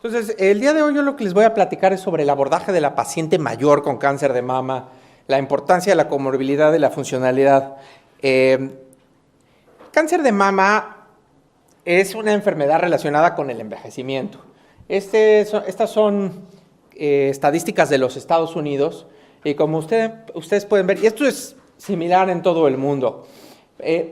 Entonces, el día de hoy yo lo que les voy a platicar es sobre el abordaje de la paciente mayor con cáncer de mama, la importancia de la comorbilidad y la funcionalidad. Cáncer de mama es una enfermedad relacionada con el envejecimiento. Estas son estadísticas de los Estados Unidos y como ustedes pueden ver, y esto es similar en todo el mundo,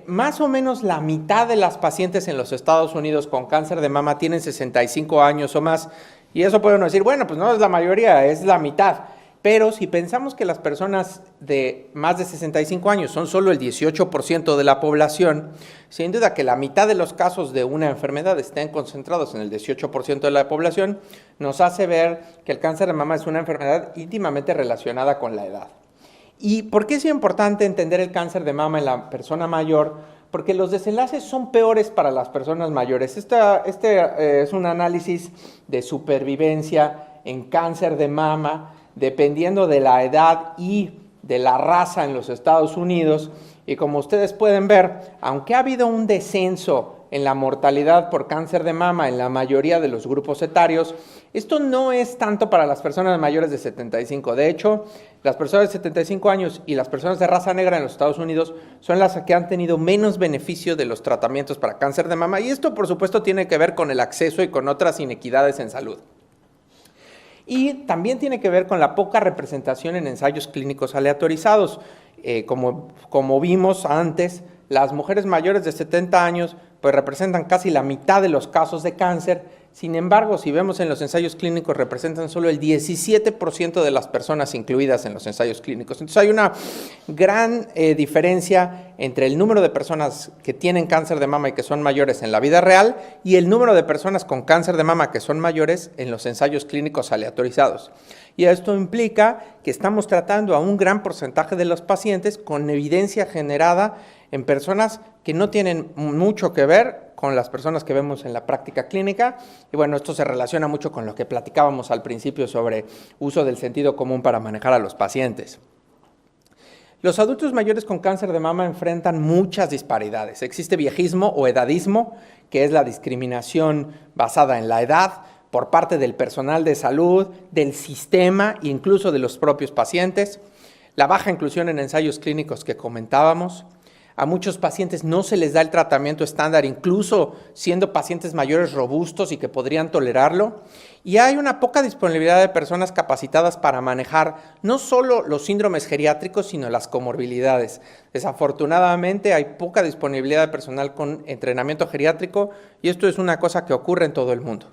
más o menos la mitad de las pacientes en los Estados Unidos con cáncer de mama tienen 65 años o más. Y eso pueden decir, bueno, pues no es la mayoría, es la mitad. Pero si pensamos que las personas de más de 65 años son solo el 18% de la población, sin duda que la mitad de los casos de una enfermedad estén concentrados en el 18% de la población, nos hace ver que el cáncer de mama es una enfermedad íntimamente relacionada con la edad. ¿Y por qué es importante entender el cáncer de mama en la persona mayor? Porque los desenlaces son peores para las personas mayores. Este es un análisis de supervivencia en cáncer de mama, dependiendo de la edad y de la raza en los Estados Unidos. Y como ustedes pueden ver, aunque ha habido un descenso en la mortalidad por cáncer de mama en la mayoría de los grupos etarios, esto no es tanto para las personas mayores de 75. De hecho, las personas de 75 años y las personas de raza negra en los Estados Unidos son las que han tenido menos beneficio de los tratamientos para cáncer de mama. Y esto, por supuesto, tiene que ver con el acceso y con otras inequidades en salud. Y también tiene que ver con la poca representación en ensayos clínicos aleatorizados. Como vimos antes, las mujeres mayores de 70 años pues representan casi la mitad de los casos de cáncer. Sin embargo, si vemos en los ensayos clínicos, representan solo el 17% de las personas incluidas en los ensayos clínicos. Entonces hay una gran diferencia entre el número de personas que tienen cáncer de mama y que son mayores en la vida real y el número de personas con cáncer de mama que son mayores en los ensayos clínicos aleatorizados. Y esto implica que estamos tratando a un gran porcentaje de los pacientes con evidencia generada en personas que no tienen mucho que ver con las personas que vemos en la práctica clínica. Y bueno, esto se relaciona mucho con lo que platicábamos al principio sobre uso del sentido común para manejar a los pacientes. Los adultos mayores con cáncer de mama enfrentan muchas disparidades. Existe viejismo o edadismo, que es la discriminación basada en la edad por parte del personal de salud, del sistema e incluso de los propios pacientes. La baja inclusión en ensayos clínicos que comentábamos. A muchos pacientes no se les da el tratamiento estándar, incluso siendo pacientes mayores robustos y que podrían tolerarlo. Y hay una poca disponibilidad de personas capacitadas para manejar no solo los síndromes geriátricos, sino las comorbilidades. Desafortunadamente hay poca disponibilidad de personal con entrenamiento geriátrico y esto es una cosa que ocurre en todo el mundo.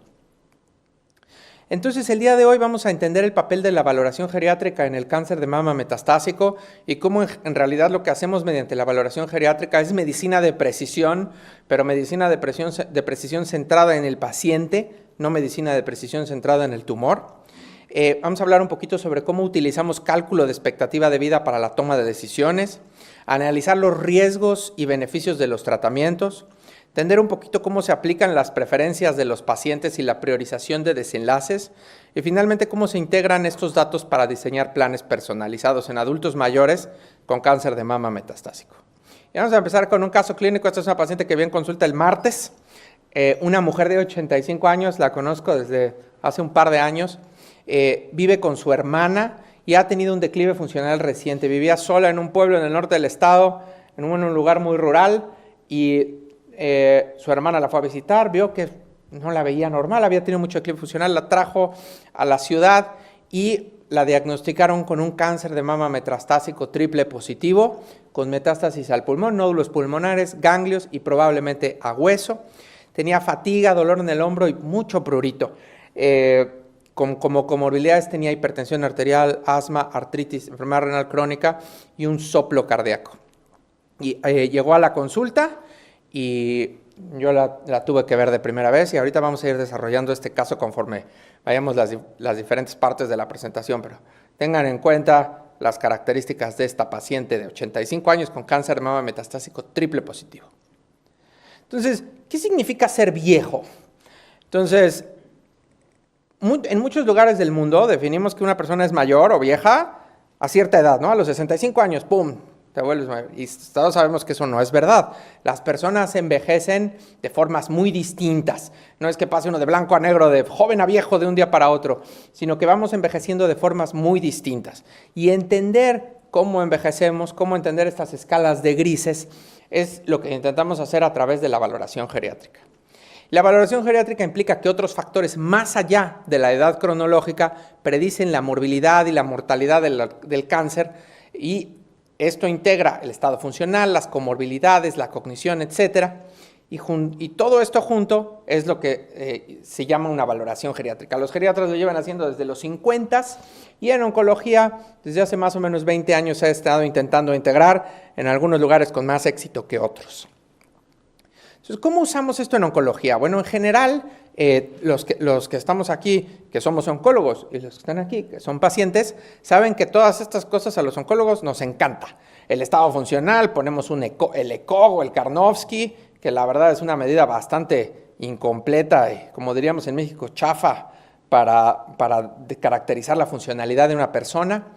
Entonces, el día de hoy vamos a entender el papel de la valoración geriátrica en el cáncer de mama metastásico y cómo en realidad lo que hacemos mediante la valoración geriátrica es medicina de precisión, pero medicina de precisión centrada en el paciente, no medicina de precisión centrada en el tumor. Vamos a hablar un poquito sobre cómo utilizamos cálculo de expectativa de vida para la toma de decisiones, analizar los riesgos y beneficios de los tratamientos, entender un poquito cómo se aplican las preferencias de los pacientes y la priorización de desenlaces, y finalmente cómo se integran estos datos para diseñar planes personalizados en adultos mayores con cáncer de mama metastásico. Y vamos a empezar con un caso clínico. Esta es una paciente que vi en consulta el martes, una mujer de 85 años, la conozco desde hace un par de años, vive con su hermana y ha tenido un declive funcional reciente. Vivía sola en un pueblo en el norte del estado, en un lugar muy rural, y su hermana la fue a visitar, vio que no la veía normal, había tenido mucho declive funcional, la trajo a la ciudad y la diagnosticaron con un cáncer de mama metastásico triple positivo, con metástasis al pulmón, nódulos pulmonares, ganglios y probablemente a hueso. Tenía fatiga, dolor en el hombro y mucho prurito. Como comorbilidades tenía hipertensión arterial, asma, artritis, enfermedad renal crónica y un soplo cardíaco. Y llegó a la consulta y yo la tuve que ver de primera vez y ahorita vamos a ir desarrollando este caso conforme vayamos las diferentes partes de la presentación, pero tengan en cuenta las características de esta paciente de 85 años con cáncer de mama metastásico triple positivo. Entonces, ¿qué significa ser viejo? Entonces, en muchos lugares del mundo definimos que una persona es mayor o vieja a cierta edad, ¿no? A los 65 años, ¡pum!, te vuelves mayor. Y todos sabemos que eso no es verdad. Las personas envejecen de formas muy distintas. No es que pase uno de blanco a negro, de joven a viejo de un día para otro, sino que vamos envejeciendo de formas muy distintas. Y entender cómo envejecemos, cómo entender estas escalas de grises, es lo que intentamos hacer a través de la valoración geriátrica. La valoración geriátrica implica que otros factores más allá de la edad cronológica predicen la morbilidad y la mortalidad del cáncer, y esto integra el estado funcional, las comorbilidades, la cognición, etc. Y todo esto junto es lo que se llama una valoración geriátrica. Los geriatras lo llevan haciendo desde los 50 y en oncología desde hace más o menos 20 años se ha estado intentando integrar, en algunos lugares con más éxito que otros. Entonces, ¿cómo usamos esto en oncología? Bueno, en general, los que estamos aquí, que somos oncólogos, y los que están aquí, que son pacientes, saben que todas estas cosas a los oncólogos nos encanta. El estado funcional, ponemos el ECOG o el Karnofsky, que la verdad es una medida bastante incompleta y, como diríamos en México, chafa para caracterizar la funcionalidad de una persona.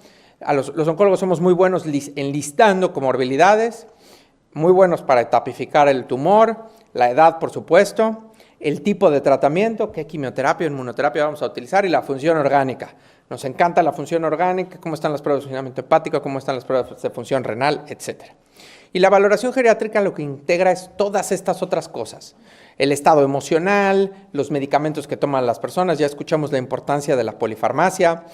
Los oncólogos somos muy buenos enlistando comorbilidades, muy buenos para tipificar el tumor, la edad, por supuesto, el tipo de tratamiento, qué quimioterapia o inmunoterapia vamos a utilizar, y la función orgánica. Nos encanta la función orgánica, cómo están las pruebas de funcionamiento hepático, cómo están las pruebas de función renal, etc. Y la valoración geriátrica lo que integra es todas estas otras cosas. El estado emocional, los medicamentos que toman las personas, ya escuchamos la importancia de la polifarmacia,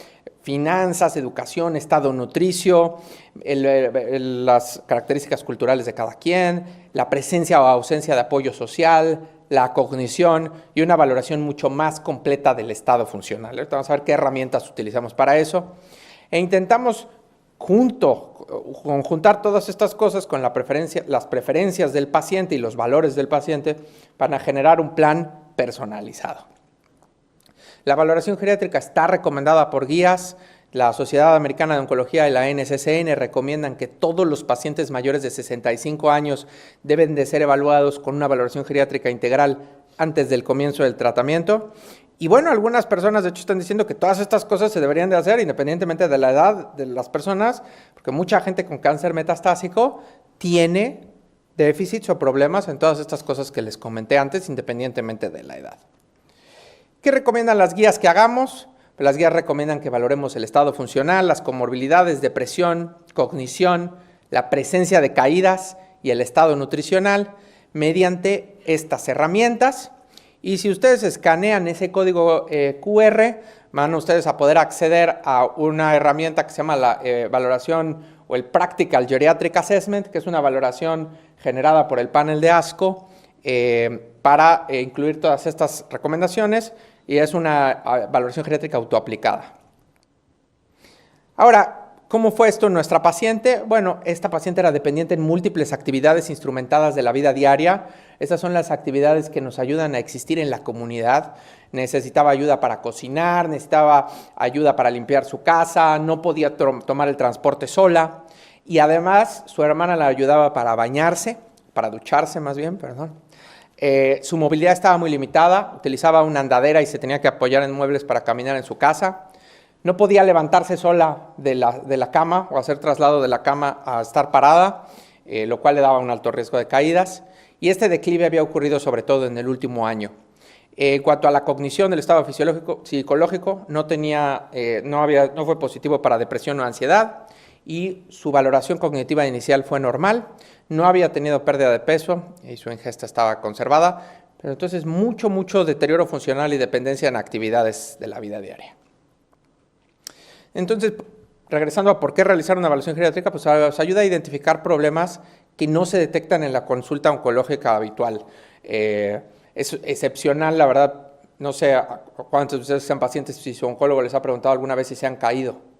finanzas, educación, estado nutricio, las características culturales de cada quien, la presencia o ausencia de apoyo social, la cognición y una valoración mucho más completa del estado funcional. Ahorita vamos a ver qué herramientas utilizamos para eso. E intentamos conjuntar todas estas cosas con las preferencias del paciente y los valores del paciente para generar un plan personalizado. La valoración geriátrica está recomendada por guías. La Sociedad Americana de Oncología y la NCCN recomiendan que todos los pacientes mayores de 65 años deben de ser evaluados con una valoración geriátrica integral antes del comienzo del tratamiento. Y bueno, algunas personas de hecho están diciendo que todas estas cosas se deberían de hacer independientemente de la edad de las personas, porque mucha gente con cáncer metastásico tiene déficits o problemas en todas estas cosas que les comenté antes, independientemente de la edad. ¿Qué recomiendan las guías que hagamos? Las guías recomiendan que valoremos el estado funcional, las comorbilidades, depresión, cognición, la presencia de caídas y el estado nutricional mediante estas herramientas. Y si ustedes escanean ese código QR, van ustedes a poder acceder a una herramienta que se llama la valoración o el Practical Geriatric Assessment, que es una valoración generada por el panel de ASCO para incluir todas estas recomendaciones, y es una valoración geriátrica autoaplicada. Ahora, ¿cómo fue esto en nuestra paciente? Bueno, esta paciente era dependiente en múltiples actividades instrumentadas de la vida diaria. Esas son las actividades que nos ayudan a existir en la comunidad. Necesitaba ayuda para cocinar, necesitaba ayuda para limpiar su casa, no podía tomar el transporte sola, y además su hermana la ayudaba para bañarse, para ducharse más bien, perdón. Su movilidad estaba muy limitada, utilizaba una andadera y se tenía que apoyar en muebles para caminar en su casa. No podía levantarse sola de la cama o hacer traslado de la cama a estar parada, lo cual le daba un alto riesgo de caídas. Y este declive había ocurrido sobre todo en el último año. En cuanto a la cognición del estado psicológico, no fue positivo para depresión o ansiedad, y su valoración cognitiva inicial fue normal. No había tenido pérdida de peso y su ingesta estaba conservada, pero entonces mucho deterioro funcional y dependencia en actividades de la vida diaria. Entonces, regresando a por qué realizar una evaluación geriátrica, pues nos ayuda a identificar problemas que no se detectan en la consulta oncológica habitual. Es excepcional, la verdad, no sé cuántos de ustedes sean pacientes, si su oncólogo les ha preguntado alguna vez si se han caído.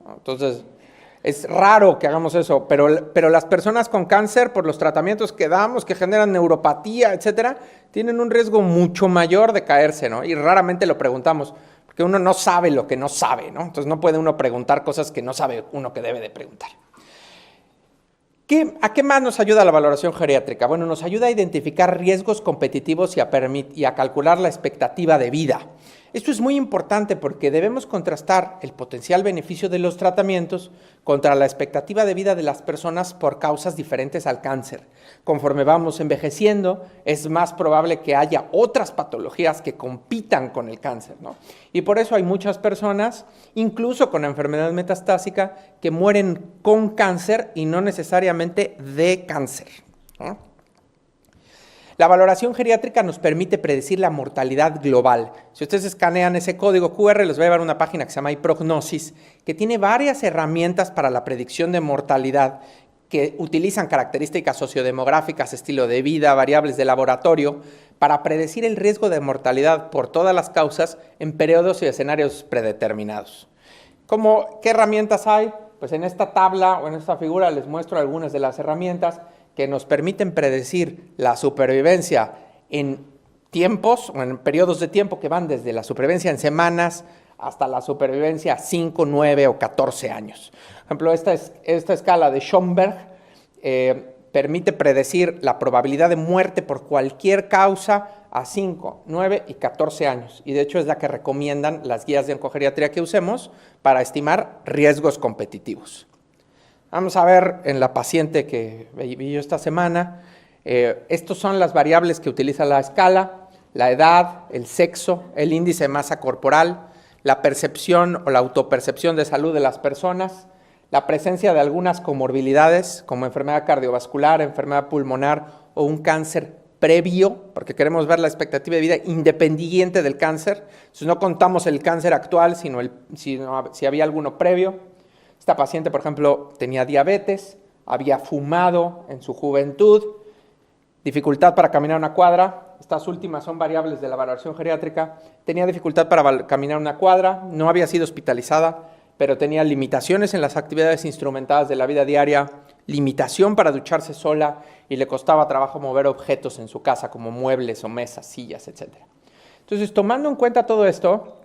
Entonces, es raro que hagamos eso, pero las personas con cáncer, por los tratamientos que damos, que generan neuropatía, etcétera, tienen un riesgo mucho mayor de caerse, ¿no? Y raramente lo preguntamos, porque uno no sabe lo que no sabe, ¿no? Entonces no puede uno preguntar cosas que no sabe uno que debe de preguntar. ¿A qué más nos ayuda la valoración geriátrica? Bueno, nos ayuda a identificar riesgos competitivos y a calcular la expectativa de vida. Esto es muy importante porque debemos contrastar el potencial beneficio de los tratamientos contra la expectativa de vida de las personas por causas diferentes al cáncer. Conforme vamos envejeciendo, es más probable que haya otras patologías que compitan con el cáncer, ¿no? Y por eso hay muchas personas, incluso con enfermedad metastásica, que mueren con cáncer y no necesariamente de cáncer, ¿no? La valoración geriátrica nos permite predecir la mortalidad global. Si ustedes escanean ese código QR, les voy a llevar a una página que se llama iPrognosis, que tiene varias herramientas para la predicción de mortalidad que utilizan características sociodemográficas, estilo de vida, variables de laboratorio, para predecir el riesgo de mortalidad por todas las causas en periodos y escenarios predeterminados. ¿Qué herramientas hay? Pues en esta tabla o en esta figura les muestro algunas de las herramientas que nos permiten predecir la supervivencia en tiempos o en periodos de tiempo que van desde la supervivencia en semanas hasta la supervivencia a 5, 9 o 14 años. Por ejemplo, esta escala de Schomburg permite predecir la probabilidad de muerte por cualquier causa a 5, 9 y 14 años. Y de hecho es la que recomiendan las guías de oncogeriatría que usemos para estimar riesgos competitivos. Vamos a ver en la paciente que vi yo esta semana, estos son las variables que utiliza la escala, la edad, el sexo, el índice de masa corporal, la percepción o la autopercepción de salud de las personas, la presencia de algunas comorbilidades como enfermedad cardiovascular, enfermedad pulmonar o un cáncer previo, porque queremos ver la expectativa de vida independiente del cáncer. Entonces no contamos el cáncer actual, sino si había alguno previo. Esta paciente, por ejemplo, tenía diabetes, había fumado en su juventud, dificultad para caminar una cuadra. Estas últimas son variables de la valoración geriátrica. Tenía dificultad para caminar una cuadra, no había sido hospitalizada, pero tenía limitaciones en las actividades instrumentadas de la vida diaria, limitación para ducharse sola y le costaba trabajo mover objetos en su casa como muebles o mesas, sillas, etc. Entonces, tomando en cuenta todo esto,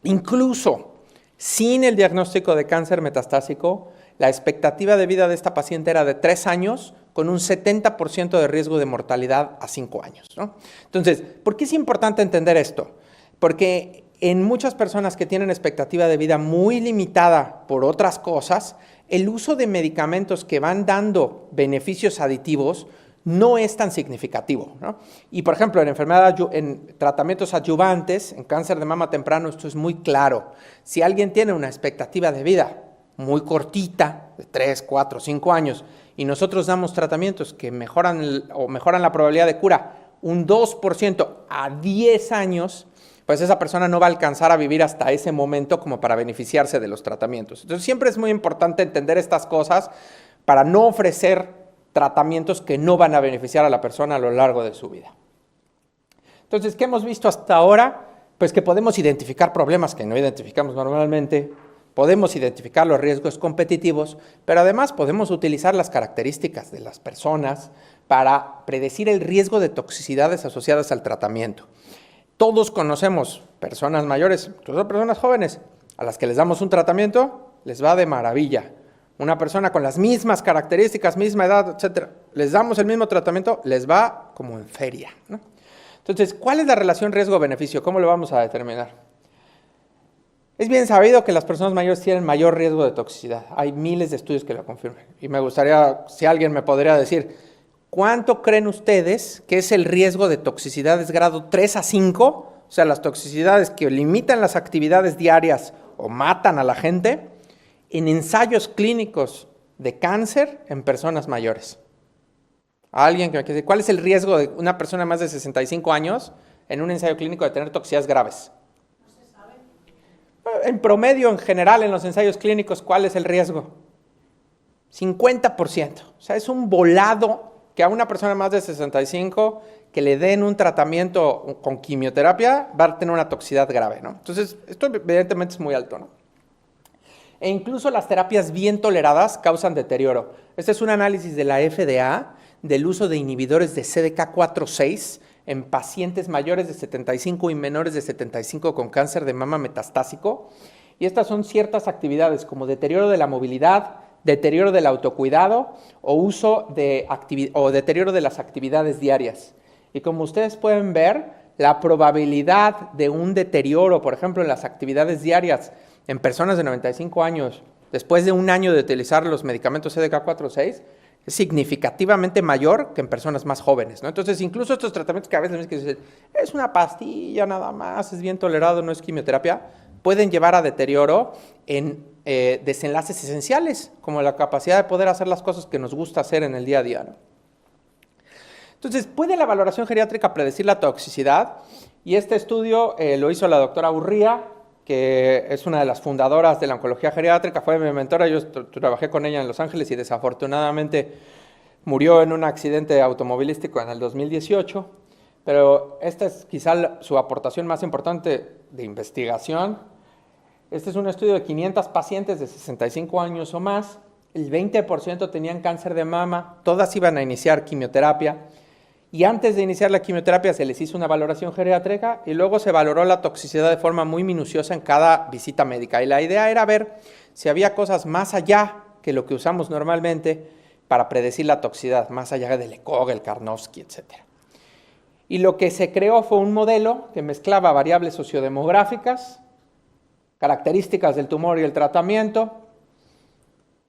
incluso sin el diagnóstico de cáncer metastásico, la expectativa de vida de esta paciente era de 3 años con un 70% de riesgo de mortalidad a 5 años, ¿no? Entonces, ¿por qué es importante entender esto? Porque en muchas personas que tienen expectativa de vida muy limitada por otras cosas, el uso de medicamentos que van dando beneficios aditivos no es tan significativo, ¿no? Y, por ejemplo, en tratamientos adyuvantes, en cáncer de mama temprano, esto es muy claro. Si alguien tiene una expectativa de vida muy cortita, de 3, 4, 5 años, y nosotros damos tratamientos que mejoran la probabilidad de cura un 2% a 10 años, pues esa persona no va a alcanzar a vivir hasta ese momento como para beneficiarse de los tratamientos. Entonces, siempre es muy importante entender estas cosas para no ofrecer tratamientos que no van a beneficiar a la persona a lo largo de su vida. Entonces, ¿qué hemos visto hasta ahora? Pues que podemos identificar problemas que no identificamos normalmente, podemos identificar los riesgos competitivos, pero además podemos utilizar las características de las personas para predecir el riesgo de toxicidades asociadas al tratamiento. Todos conocemos personas mayores, incluso personas jóvenes, a las que les damos un tratamiento, les va de maravilla. Una persona con las mismas características, misma edad, etc., les damos el mismo tratamiento, les va como en feria, ¿no? Entonces, ¿cuál es la relación riesgo-beneficio? ¿Cómo lo vamos a determinar? Es bien sabido que las personas mayores tienen mayor riesgo de toxicidad. Hay miles de estudios que lo confirman. Y me gustaría, si alguien me podría decir, ¿cuánto creen ustedes que es el riesgo de toxicidades grado 3 a 5? O sea, las toxicidades que limitan las actividades diarias o matan a la gente en ensayos clínicos de cáncer en personas mayores. Alguien que me quiere decir, ¿cuál es el riesgo de una persona de más de 65 años en un ensayo clínico de tener toxicidades graves? No se sabe. En promedio, en general, en los ensayos clínicos, ¿cuál es el riesgo? 50%. O sea, es un volado que a una persona más de 65 que le den un tratamiento con quimioterapia va a tener una toxicidad grave, ¿no? Entonces, esto evidentemente es muy alto, ¿no? E incluso las terapias bien toleradas causan deterioro. Este es un análisis de la FDA del uso de inhibidores de CDK4/6 en pacientes mayores de 75 y menores de 75 con cáncer de mama metastásico. Y estas son ciertas actividades como deterioro de la movilidad, deterioro del autocuidado o deterioro de las actividades diarias. Y como ustedes pueden ver, la probabilidad de un deterioro, por ejemplo, en las actividades diarias en personas de 95 años, después de un año de utilizar los medicamentos CDK4/6, es significativamente mayor que en personas más jóvenes, ¿no? Entonces, incluso estos tratamientos que a veces dicen, es una pastilla nada más, es bien tolerado, no es quimioterapia, pueden llevar a deterioro en desenlaces esenciales, como la capacidad de poder hacer las cosas que nos gusta hacer en el día a día, ¿no? Entonces, ¿puede la valoración geriátrica predecir la toxicidad? Y este estudio lo hizo la doctora Urría, que es una de las fundadoras de la oncología geriátrica, fue mi mentora, yo trabajé con ella en Los Ángeles y desafortunadamente murió en un accidente automovilístico en el 2018, pero esta es quizá su aportación más importante de investigación. Este es un estudio de 500 pacientes de 65 años o más, el 20% tenían cáncer de mama, todas iban a iniciar quimioterapia, y antes de iniciar la quimioterapia se les hizo una valoración geriátrica y luego se valoró la toxicidad de forma muy minuciosa en cada visita médica. Y la idea era ver si había cosas más allá que lo que usamos normalmente para predecir la toxicidad, más allá del ECOG, el Karnofsky, etc. Y lo que se creó fue un modelo que mezclaba variables sociodemográficas, características del tumor y el tratamiento,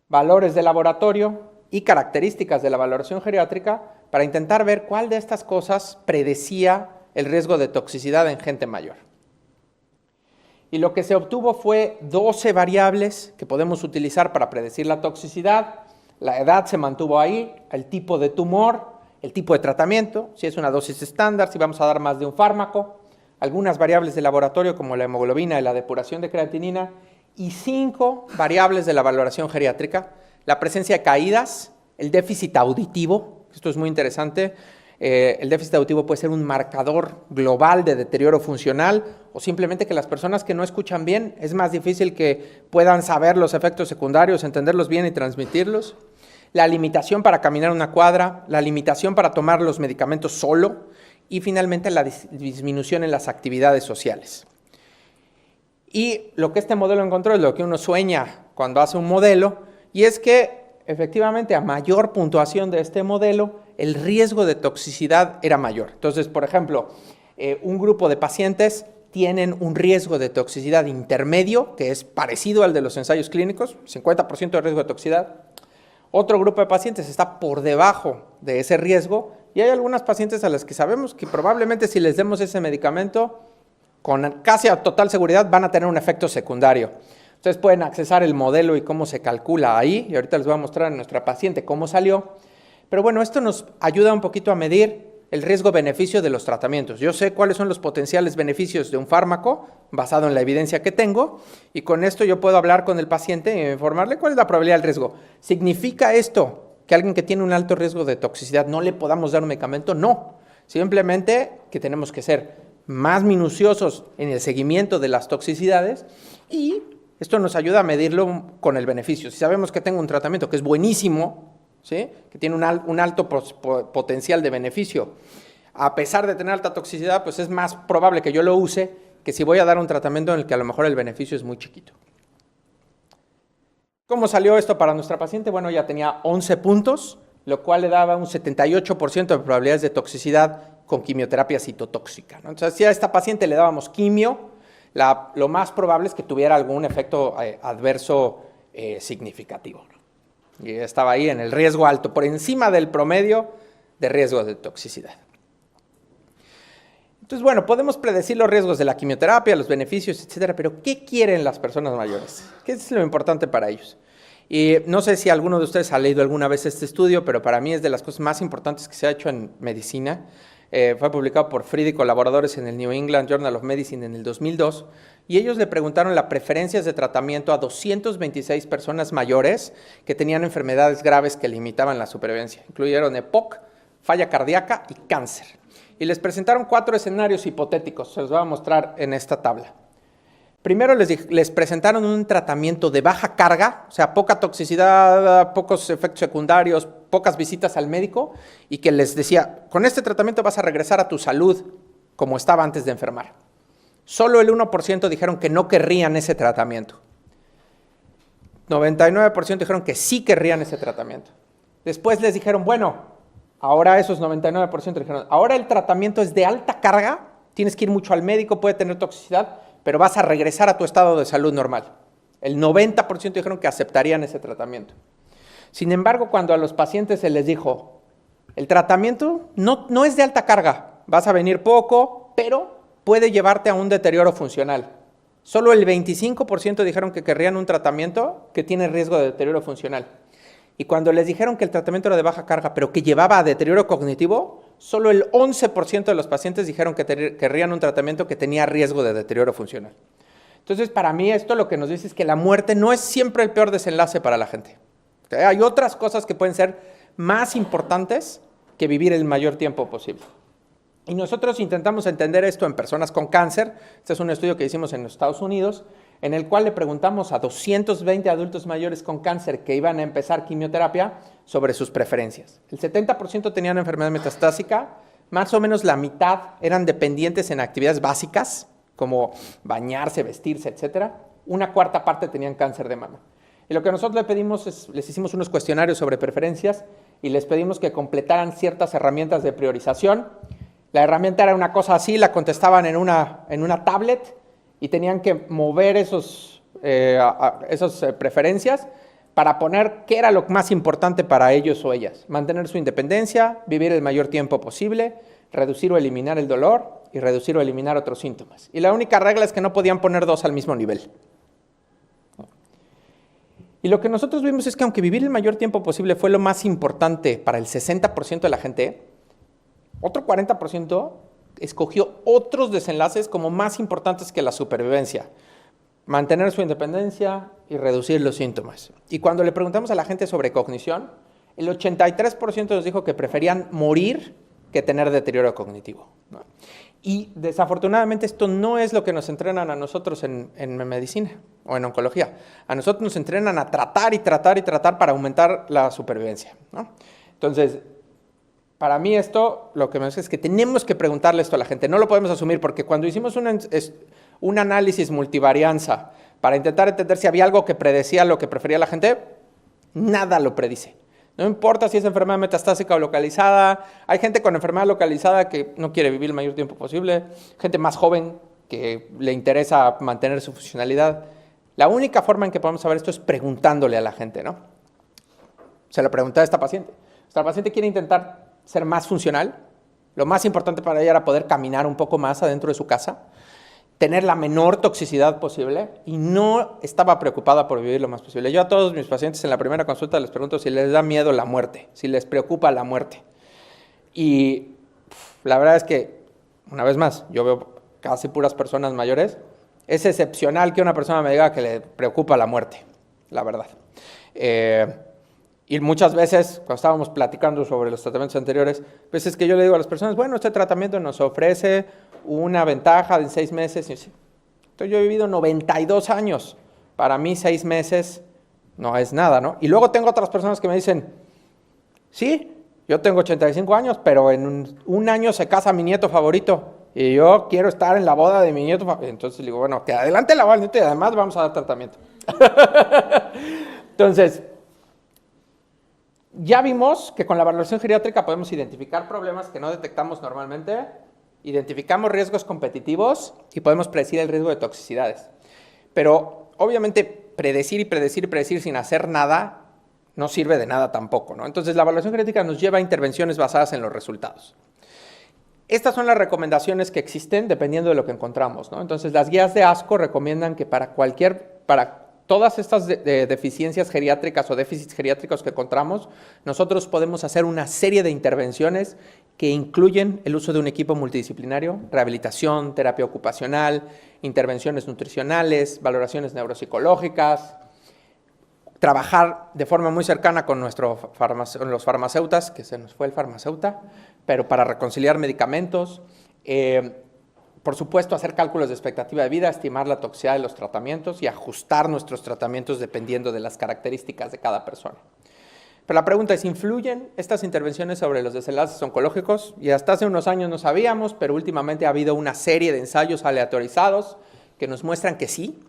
valores de laboratorio y características de la valoración geriátrica para intentar ver cuál de estas cosas predecía el riesgo de toxicidad en gente mayor. Y lo que se obtuvo fue 12 variables que podemos utilizar para predecir la toxicidad. La edad se mantuvo ahí, el tipo de tumor, el tipo de tratamiento, si es una dosis estándar, si vamos a dar más de un fármaco, algunas variables de laboratorio como la hemoglobina y la depuración de creatinina, y 5 variables de la valoración geriátrica, la presencia de caídas, el déficit auditivo, esto es muy interesante, el déficit auditivo puede ser un marcador global de deterioro funcional o simplemente que las personas que no escuchan bien es más difícil que puedan saber los efectos secundarios, entenderlos bien y transmitirlos, la limitación para caminar una cuadra, la limitación para tomar los medicamentos solo y finalmente la disminución en las actividades sociales. Y lo que este modelo encontró es lo que uno sueña cuando hace un modelo, y es que efectivamente a mayor puntuación de este modelo, el riesgo de toxicidad era mayor. Entonces, por ejemplo, un grupo de pacientes tienen un riesgo de toxicidad intermedio, que es parecido al de los ensayos clínicos, 50% de riesgo de toxicidad. Otro grupo de pacientes está por debajo de ese riesgo, y hay algunas pacientes a las que sabemos que probablemente si les demos ese medicamento, con casi a total seguridad van a tener un efecto secundario. Ustedes pueden accesar el modelo y cómo se calcula ahí, y ahorita les voy a mostrar a nuestra paciente cómo salió. Pero bueno, esto nos ayuda un poquito a medir el riesgo-beneficio de los tratamientos. Yo sé cuáles son los potenciales beneficios de un fármaco basado en la evidencia que tengo, y con esto yo puedo hablar con el paciente e informarle cuál es la probabilidad del riesgo. ¿Significa esto que alguien que tiene un alto riesgo de toxicidad no le podamos dar un medicamento? No, simplemente que tenemos que ser más minuciosos en el seguimiento de las toxicidades y esto nos ayuda a medirlo con el beneficio. Si sabemos que tengo un tratamiento que es buenísimo, ¿sí?, que tiene un alto potencial de beneficio, a pesar de tener alta toxicidad, pues es más probable que yo lo use que si voy a dar un tratamiento en el que a lo mejor el beneficio es muy chiquito. ¿Cómo salió esto para nuestra paciente? Bueno, ella tenía 11 puntos, lo cual le daba un 78% de probabilidades de toxicidad con quimioterapia citotóxica, ¿no? Entonces, si a esta paciente le dábamos quimio, lo más probable es que tuviera algún efecto adverso significativo, ¿no? Y estaba ahí en el riesgo alto, por encima del promedio de riesgo de toxicidad. Entonces, bueno, podemos predecir los riesgos de la quimioterapia, los beneficios, etcétera, pero ¿qué quieren las personas mayores? ¿Qué es lo importante para ellos? Y no sé si alguno de ustedes ha leído alguna vez este estudio, pero para mí es de las cosas más importantes que se ha hecho en medicina. Fue publicado por Fried y colaboradores en el New England Journal of Medicine en el 2002, y ellos le preguntaron las preferencias de tratamiento a 226 personas mayores que tenían enfermedades graves que limitaban la supervivencia. Incluyeron EPOC, falla cardíaca y cáncer. Y les presentaron 4 escenarios hipotéticos, se los voy a mostrar en esta tabla. Primero les presentaron un tratamiento de baja carga, o sea, poca toxicidad, pocos efectos secundarios, pocas visitas al médico, y que les decía, con este tratamiento vas a regresar a tu salud como estaba antes de enfermar. Solo el 1% dijeron que no querrían ese tratamiento. 99% dijeron que sí querrían ese tratamiento. Después les dijeron, bueno, ahora esos 99% dijeron, ahora el tratamiento es de alta carga, tienes que ir mucho al médico, puede tener toxicidad, pero vas a regresar a tu estado de salud normal. El 90% dijeron que aceptarían ese tratamiento. Sin embargo, cuando a los pacientes se les dijo, el tratamiento no es de alta carga, vas a venir poco, pero puede llevarte a un deterioro funcional. Solo el 25% dijeron que querrían un tratamiento que tiene riesgo de deterioro funcional. Y cuando les dijeron que el tratamiento era de baja carga, pero que llevaba a deterioro cognitivo, solo el 11% de los pacientes dijeron que querrían un tratamiento que tenía riesgo de deterioro funcional. Entonces, para mí esto lo que nos dice es que la muerte no es siempre el peor desenlace para la gente. Hay otras cosas que pueden ser más importantes que vivir el mayor tiempo posible. Y nosotros intentamos entender esto en personas con cáncer. Este es un estudio que hicimos en los Estados Unidos, en el cual le preguntamos a 220 adultos mayores con cáncer que iban a empezar quimioterapia sobre sus preferencias. El 70% tenían enfermedad metastásica, más o menos la mitad eran dependientes en actividades básicas, como bañarse, vestirse, etc. Una cuarta parte tenían cáncer de mama. Y lo que nosotros le pedimos es, les hicimos unos cuestionarios sobre preferencias y les pedimos que completaran ciertas herramientas de priorización. La herramienta era una cosa así, la contestaban en una tablet y tenían que mover esas preferencias para poner qué era lo más importante para ellos o ellas. Mantener su independencia, vivir el mayor tiempo posible, reducir o eliminar el dolor y reducir o eliminar otros síntomas. Y la única regla es que no podían poner dos al mismo nivel. Y lo que nosotros vimos es que aunque vivir el mayor tiempo posible fue lo más importante para el 60% de la gente, otro 40% escogió otros desenlaces como más importantes que la supervivencia. Mantener su independencia y reducir los síntomas. Y cuando le preguntamos a la gente sobre cognición, el 83% nos dijo que preferían morir que tener deterioro cognitivo, ¿no? Y desafortunadamente esto no es lo que nos entrenan a nosotros en medicina o en oncología. A nosotros nos entrenan a tratar y tratar y tratar para aumentar la supervivencia, ¿no? Entonces, para mí esto lo que me dice es que tenemos que preguntarle esto a la gente. No lo podemos asumir porque cuando hicimos un análisis multivarianza para intentar entender si había algo que predecía lo que prefería la gente, nada lo predice. No importa si es enfermedad metastásica o localizada. Hay gente con enfermedad localizada que no quiere vivir el mayor tiempo posible. Gente más joven que le interesa mantener su funcionalidad. La única forma en que podemos saber esto es preguntándole a la gente, ¿no? Se lo pregunté a esta paciente. Esta paciente quiere intentar ser más funcional. Lo más importante para ella era poder caminar un poco más adentro de su casa, tener la menor toxicidad posible y no estaba preocupada por vivir lo más posible. Yo a todos mis pacientes en la primera consulta les pregunto si les da miedo la muerte, si les preocupa la muerte. Y la verdad es que, una vez más, yo veo casi puras personas mayores. Es excepcional que una persona me diga que le preocupa la muerte, la verdad. Y muchas veces, cuando estábamos platicando sobre los tratamientos anteriores, veces que yo le digo a las personas, bueno, este tratamiento nos ofrece una ventaja de 6 meses. Entonces, yo he vivido 92 años. Para mí 6 meses no es nada, ¿no? Y luego tengo otras personas que me dicen, sí, yo tengo 85 años, pero en un año se casa mi nieto favorito y yo quiero estar en la boda de mi nieto favorito. Entonces le digo, bueno, que adelante la boda del nieto y además vamos a dar tratamiento. Entonces, ya vimos que con la valoración geriátrica podemos identificar problemas que no detectamos normalmente, identificamos riesgos competitivos y podemos predecir el riesgo de toxicidades. Pero obviamente predecir y predecir y predecir sin hacer nada no sirve de nada tampoco, ¿no? Entonces la evaluación genética nos lleva a intervenciones basadas en los resultados. Estas son las recomendaciones que existen dependiendo de lo que encontramos, ¿no? Entonces las guías de ASCO recomiendan que para todas estas deficiencias geriátricas o déficits geriátricos que encontramos, nosotros podemos hacer una serie de intervenciones que incluyen el uso de un equipo multidisciplinario, rehabilitación, terapia ocupacional, intervenciones nutricionales, valoraciones neuropsicológicas, trabajar de forma muy cercana con los farmacéutas, que se nos fue el farmacéuta, pero para reconciliar medicamentos, por supuesto, hacer cálculos de expectativa de vida, estimar la toxicidad de los tratamientos y ajustar nuestros tratamientos dependiendo de las características de cada persona. Pero la pregunta es, ¿influyen estas intervenciones sobre los desenlaces oncológicos? Y hasta hace unos años no sabíamos, pero últimamente ha habido una serie de ensayos aleatorizados que nos muestran que sí.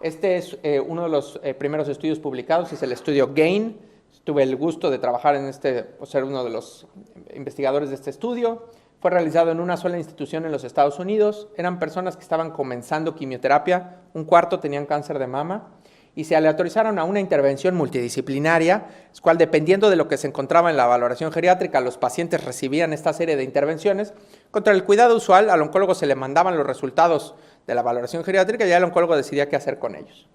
Este es uno de los primeros estudios publicados, es el estudio GAIN. Tuve el gusto de trabajar en ser uno de los investigadores de este estudio. Fue realizado en una sola institución en los Estados Unidos. Eran personas que estaban comenzando quimioterapia, un cuarto tenían cáncer de mama, y se aleatorizaron a una intervención multidisciplinaria, es cual dependiendo de lo que se encontraba en la valoración geriátrica, los pacientes recibían esta serie de intervenciones. Contra el cuidado usual, al oncólogo se le mandaban los resultados de la valoración geriátrica y ya el oncólogo decidía qué hacer con ellos.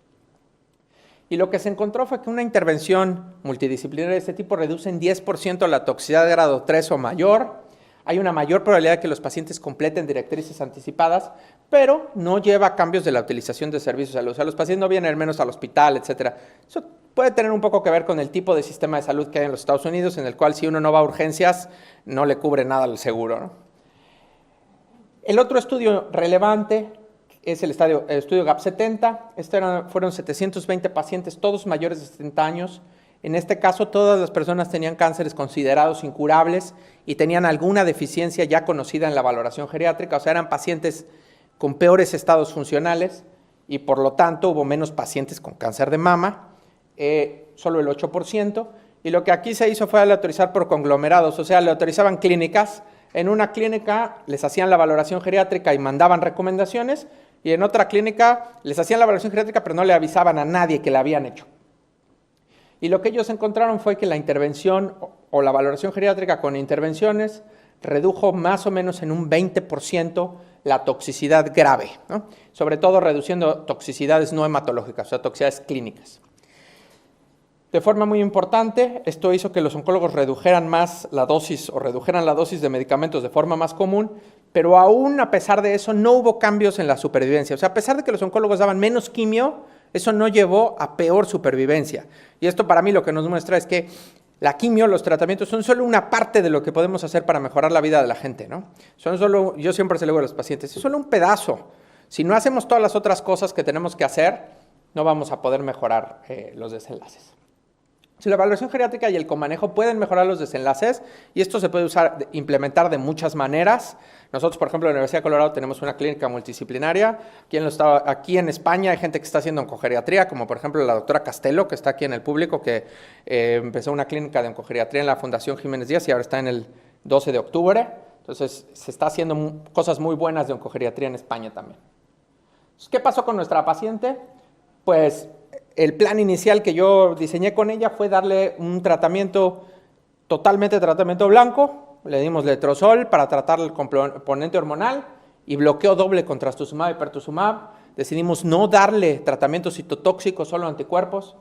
Y lo que se encontró fue que una intervención multidisciplinaria de este tipo reduce en 10% la toxicidad de grado 3 o mayor. Hay una mayor probabilidad de que los pacientes completen directrices anticipadas, pero no lleva a cambios de la utilización de servicios de salud. O sea, los pacientes no vienen menos al hospital, etc. Eso puede tener un poco que ver con el tipo de sistema de salud que hay en los Estados Unidos, en el cual si uno no va a urgencias, no le cubre nada el seguro, ¿no? El otro estudio relevante es el estudio GAP70. Fueron 720 pacientes, todos mayores de 70 años. En este caso, todas las personas tenían cánceres considerados incurables y tenían alguna deficiencia ya conocida en la valoración geriátrica, o sea, eran pacientes con peores estados funcionales y por lo tanto hubo menos pacientes con cáncer de mama, solo el 8%, y lo que aquí se hizo fue aleatorizar por conglomerados, o sea, aleatorizaban clínicas. En una clínica les hacían la valoración geriátrica y mandaban recomendaciones, y en otra clínica les hacían la valoración geriátrica pero no le avisaban a nadie que la habían hecho. Y lo que ellos encontraron fue que la intervención o la valoración geriátrica con intervenciones redujo más o menos en un 20% la toxicidad grave, ¿no? Sobre todo reduciendo toxicidades no hematológicas, o sea, toxicidades clínicas. De forma muy importante, esto hizo que los oncólogos redujeran más la dosis o redujeran la dosis de medicamentos de forma más común, pero aún a pesar de eso no hubo cambios en la supervivencia. O sea, a pesar de que los oncólogos daban menos quimio, eso no llevó a peor supervivencia. Y esto para mí lo que nos muestra es que la quimio, los tratamientos son solo una parte de lo que podemos hacer para mejorar la vida de la gente, ¿no? Son solo, yo siempre se lo digo a los pacientes, es solo un pedazo. Si no hacemos todas las otras cosas que tenemos que hacer, no vamos a poder mejorar los desenlaces. Si la valoración geriátrica y el comanejo pueden mejorar los desenlaces, y esto se puede implementar de muchas maneras. Nosotros, por ejemplo, en la Universidad de Colorado tenemos una clínica multidisciplinaria. Aquí en España hay gente que está haciendo oncogeriatría, como por ejemplo la doctora Castelo, que está aquí en el público, que empezó una clínica de oncogeriatría en la Fundación Jiménez Díaz y ahora está en el 12 de octubre. Entonces, se está haciendo cosas muy buenas de oncogeriatría en España también. Entonces, ¿qué pasó con nuestra paciente? Pues el plan inicial que yo diseñé con ella fue darle un tratamiento, totalmente tratamiento blanco. Le dimos letrozol para tratar el componente hormonal y bloqueo doble con trastuzumab y pertuzumab. Decidimos no darle tratamiento citotóxico, solo anticuerpos.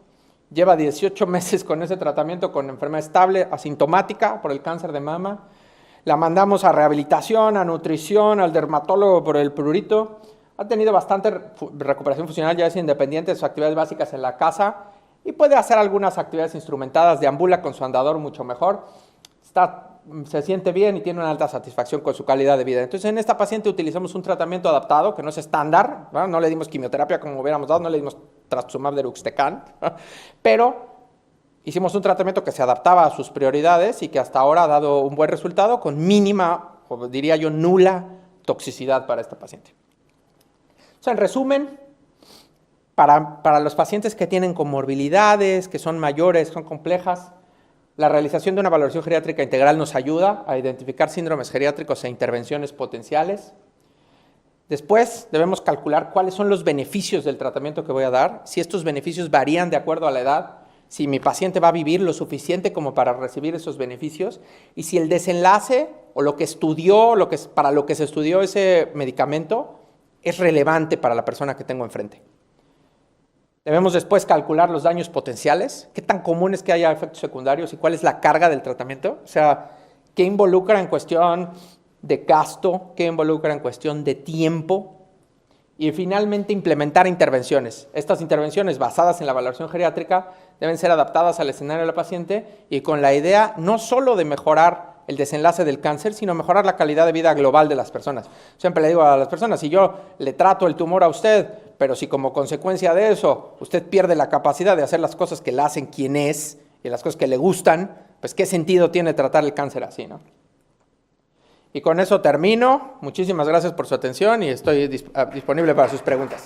Lleva 18 meses con ese tratamiento con enfermedad estable, asintomática por el cáncer de mama. La mandamos a rehabilitación, a nutrición, al dermatólogo por el prurito. Ha tenido bastante recuperación funcional, ya es independiente de sus actividades básicas en la casa y puede hacer algunas actividades instrumentadas, deambula con su andador mucho mejor, se siente bien y tiene una alta satisfacción con su calidad de vida. Entonces, en esta paciente utilizamos un tratamiento adaptado, que no es estándar, ¿no? No le dimos quimioterapia como hubiéramos dado, no le dimos trastuzumab deruxtecan, pero hicimos un tratamiento que se adaptaba a sus prioridades y que hasta ahora ha dado un buen resultado con mínima, o diría yo, nula toxicidad para esta paciente. O sea, en resumen, para los pacientes que tienen comorbilidades, que son mayores, son complejas, la realización de una valoración geriátrica integral nos ayuda a identificar síndromes geriátricos e intervenciones potenciales. Después debemos calcular cuáles son los beneficios del tratamiento que voy a dar, si estos beneficios varían de acuerdo a la edad, si mi paciente va a vivir lo suficiente como para recibir esos beneficios y si el desenlace o lo que estudió, para lo que se estudió ese medicamento es relevante para la persona que tengo enfrente. Debemos después calcular los daños potenciales, qué tan común es que haya efectos secundarios y cuál es la carga del tratamiento, o sea, qué involucra en cuestión de gasto, qué involucra en cuestión de tiempo y finalmente implementar intervenciones. Estas intervenciones basadas en la valoración geriátrica deben ser adaptadas al escenario de la paciente y con la idea no solo de mejorar el desenlace del cáncer, sino mejorar la calidad de vida global de las personas. Siempre le digo a las personas, si yo le trato el tumor a usted, pero si como consecuencia de eso usted pierde la capacidad de hacer las cosas que le hacen quien es y las cosas que le gustan, pues qué sentido tiene tratar el cáncer así, ¿no? Y con eso termino. Muchísimas gracias por su atención y estoy disponible para sus preguntas.